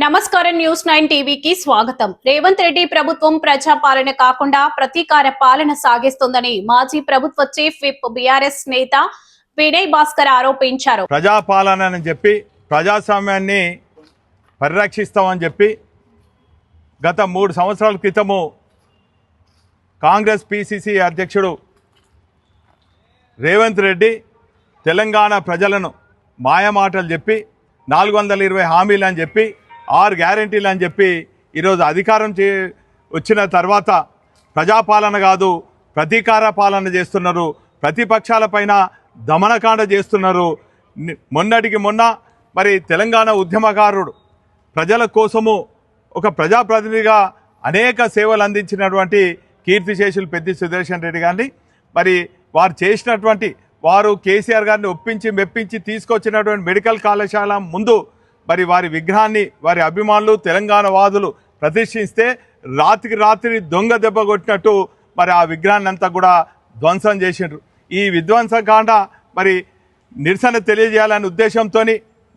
నమస్కారం న్యూస్ 9 టీవీకి స్వాగతం. రేవంత్ రెడ్డి ప్రభుత్వం ప్రజాపాలన కాకుండా ప్రతీకార పాలన సాగిస్తోందని మాజీ ప్రభుత్వ చీఫ్ విప్ బీఆర్ఎస్ నేత వినయ్ భాస్కర్ ఆరోపించారు. ప్రజాపాలన అని చెప్పి ప్రజాస్వామ్యాన్ని పరిరక్షిస్తామని చెప్పి గత 3 సంవత్సరాల క్రితము కాంగ్రెస్ పిసిసి అధ్యక్షుడు రేవంత్ రెడ్డి తెలంగాణ ప్రజలను మాయమాటలు చెప్పి 420 హామీలు అని చెప్పి 6 గ్యారెంటీలు అని చెప్పి ఈరోజు అధికారం వచ్చిన తర్వాత ప్రజాపాలన కాదు ప్రతీకార పాలన చేస్తున్నారు. ప్రతిపక్షాలపైన దమనకాండ చేస్తున్నారు. మొన్నటికి మొన్న మరి తెలంగాణ ఉద్యమకారుడు ప్రజల కోసము ఒక ప్రజాప్రతినిధిగా అనేక సేవలు అందించినటువంటి కీర్తిశేషులు పెద్ది సుదర్శన్ రెడ్డి గారిని మరి వారు కేసీఆర్ గారిని ఒప్పించి మెప్పించి తీసుకొచ్చినటువంటి మెడికల్ కళాశాల ముందు మరి వారి విగ్రహాన్ని వారి అభిమానులు తెలంగాణ వాదులు ప్రతిష్ఠిస్తే రాత్రికి రాత్రి దొంగ దెబ్బ కొట్టినట్టు మరి ఆ విగ్రహాన్ని అంతా కూడా ధ్వంసం చేసిండ్రు. ఈ విధ్వంసకాండ మరి నిరసన తెలియజేయాలనే ఉద్దేశంతో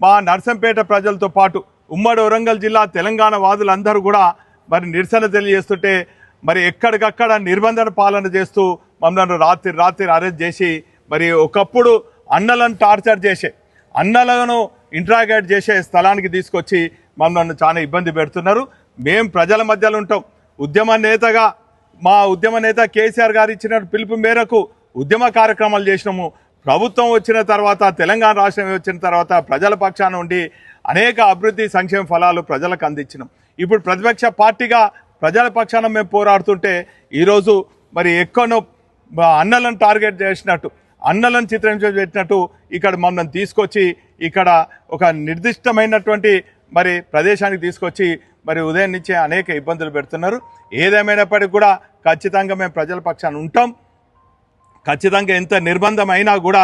మా నర్సంపేట ప్రజలతో పాటు ఉమ్మడి వరంగల్ జిల్లా తెలంగాణ వాదులందరూ కూడా మరి నిరసన తెలియజేస్తుంటే మరి ఎక్కడికక్కడ నిర్బంధన పాలన చేస్తూ మమ్మల్ని రాత్రి అరెస్ట్ చేసి మరి ఒకప్పుడు అన్నలను టార్చర్ చేసే అన్నలను ఇంట్రాగేట్ చేసే స్థలానికి తీసుకొచ్చి మమ్మల్ని చాలా ఇబ్బంది పెడుతున్నారు. మేము ప్రజల మధ్యలో ఉంటాం. మా ఉద్యమ నేత కేసీఆర్ గారు ఇచ్చిన పిలుపు మేరకు ఉద్యమ కార్యక్రమాలు చేసినాము. ప్రభుత్వం వచ్చిన తర్వాత తెలంగాణ రాష్ట్రం వచ్చిన తర్వాత ప్రజల పక్షాన ఉండి అనేక అభివృద్ధి సంక్షేమ ఫలాలు ప్రజలకు అందించినాం. ఇప్పుడు ప్రతిపక్ష పార్టీగా ప్రజల పక్షాన మేము పోరాడుతుంటే ఈరోజు మరి ఎక్కడో అన్నలను టార్గెట్ చేసినట్టు అన్నలను చిత్రించబెట్టినట్టు ఇక్కడ మమ్మల్ని తీసుకొచ్చి ఇక్కడ ఒక నిర్దిష్టమైనటువంటి మరి ప్రదేశానికి తీసుకొచ్చి మరి ఉదయం నుంచే అనేక ఇబ్బందులు పెడుతున్నారు. ఏదేమైనప్పటికీ కూడా ఖచ్చితంగా మేము ప్రజల పక్షాన ఉంటాం. ఖచ్చితంగా ఎంత నిర్బంధం అయినా కూడా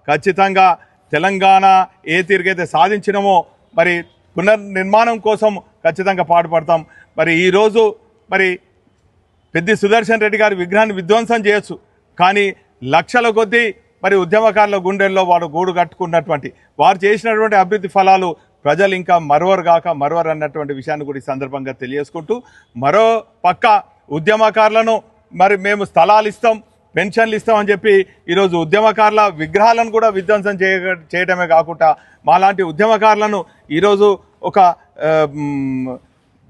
ఖచ్చితంగా తెలంగాణ ఏ తీరుగైతే సాధించినామో మరి పునర్నిర్మాణం కోసం ఖచ్చితంగా పాటుపడతాం. మరి ఈరోజు మరి పెద్ది సుదర్శన్ రెడ్డి గారి విగ్రహాన్ని విధ్వంసం చేయొచ్చు, కానీ లక్షల కొద్దీ మరి ఉద్యమకారుల గుండెల్లో వారు గూడు కట్టుకున్నటువంటి వారు చేసినటువంటి అభివృద్ధి ఫలాలు ప్రజలు ఇంకా మరవరు అన్నటువంటి విషయాన్ని కూడా ఈ సందర్భంగా తెలియజేసుకుంటూ, మరో పక్క ఉద్యమకారులను మరి మేము స్థలాలు ఇస్తాం పెన్షన్లు ఇస్తామని చెప్పి ఈరోజు ఉద్యమకారుల విగ్రహాలను కూడా విధ్వంసం చేయడమే కాకుండా మాలాంటి ఉద్యమకారులను ఈరోజు ఒక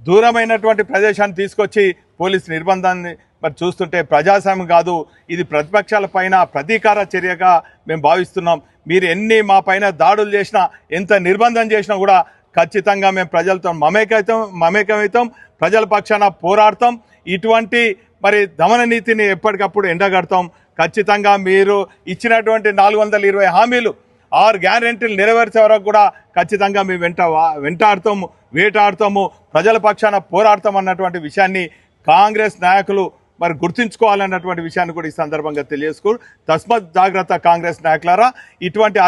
దూరమైనటువంటి ప్రదేశాన్ని తీసుకొచ్చి పోలీసు నిర్బంధాన్ని మరి చూస్తుంటే ప్రజాస్వామ్యం కాదు, ఇది ప్రతిపక్షాల పైన ప్రతీకార చర్యగా మేము భావిస్తున్నాం. మీరు ఎన్ని మా పైన దాడులు చేసినా ఎంత నిర్బంధం చేసినా కూడా ఖచ్చితంగా మేము ప్రజలతో మమేకమవుతాం, ప్రజల పక్షాన పోరాడతాం. ఇటువంటి మరి దమన నీతిని ఎప్పటికప్పుడు ఎండగడతాం. ఖచ్చితంగా మీరు ఇచ్చినటువంటి 420 హామీలు 6 గ్యారెంటీలు నెరవేర్చే వరకు కూడా ఖచ్చితంగా మేము వెంటాడుతాము, వేటాడుతాము, ప్రజల పక్షాన పోరాడతాం అన్నటువంటి విషయాన్ని కాంగ్రెస్ నాయకులు మరి గుర్తుంచుకోవాలన్నటువంటి విషయాన్ని కూడా ఈ సందర్భంగా తెలియజేసుకో. తస్మత్ జాగ్రత్త కాంగ్రెస్ నాయకులారా, ఇటువంటి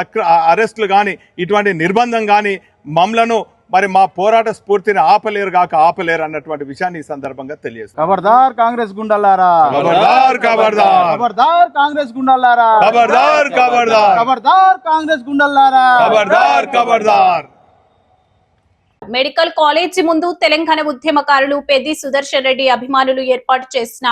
అరెస్టులు కానీ ఇటువంటి నిర్బంధం కానీ మమ్మలను మరి మా పోరాట స్ఫూర్తిని ఆపలేరు అన్నటువంటి విషయాన్ని ఈ సందర్భంగా తెలియజేస్తారు. ఖబర్దార్ కాంగ్రెస్ గుండాలారా, ఖబర్దార్ కాంగ్రెస్ గుండాలారా, ఖబర్దార్ కాంగ్రెస్ గుండాలారా, ఖబర్దార్. మెడికల్ కాలేజీ ముందు తెలంగాణ ఉద్యమకారులు పెద్ది సుదర్శన్ రెడ్డి అభిమానులు ఏర్పాటు చేసిన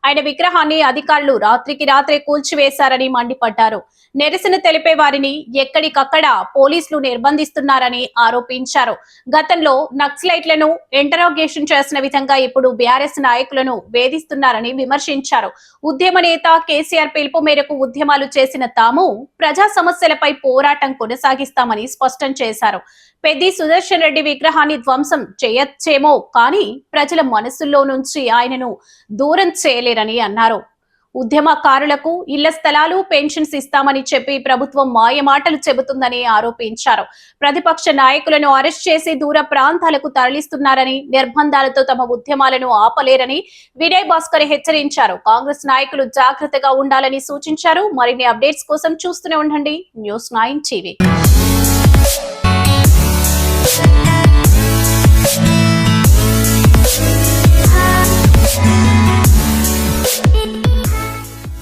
ఆయన విగ్రహాన్ని అధికారులు రాత్రికి రాత్రే కూల్చివేశారని మండిపడ్డారు. నిరసన తెలిపే వారిని ఎక్కడికక్కడ పోలీసులు నిర్బంధిస్తున్నారని ఆరోపించారు. గతంలో నక్సలైట్లను ఇంటరాగేషన్ చేసిన విధంగా ఇప్పుడు బీఆర్ఎస్ నాయకులను వేధిస్తున్నారని విమర్శించారు. ఉద్యమ నేత కేసీఆర్ పిలుపు మేరకు ఉద్యమాలు చేసిన తాము ప్రజా సమస్యలపై పోరాటం కొనసాగిస్తామని స్పష్టం చేశారు. పెద్ది సుదర్శన్ రెడ్డి విగ్రహాన్ని ధ్వంసం చేయొచ్చేమో కానీ ప్రజల మనసుల్లో నుంచి ఆయనను దూరం చేయలేరని అన్నారు. ఉద్యమకారులకు ఇళ్ల స్థలాలు పెన్షన్స్ ఇస్తామని చెప్పి ప్రభుత్వం మాయమాటలు చెబుతుందని ఆరోపించారు. ప్రతిపక్ష నాయకులను అరెస్ట్ చేసి దూర ప్రాంతాలకు తరలిస్తున్నారని, నిర్బంధాలతో తమ ఉద్యమాలను ఆపలేరని వినయ్ భాస్కర్ హెచ్చరించారు. కాంగ్రెస్ నాయకులు జాగ్రత్తగా ఉండాలని సూచించారు. మరిన్ని అప్డేట్స్ కోసం చూస్తూనే ఉండండి న్యూస్ 9 టీవీ.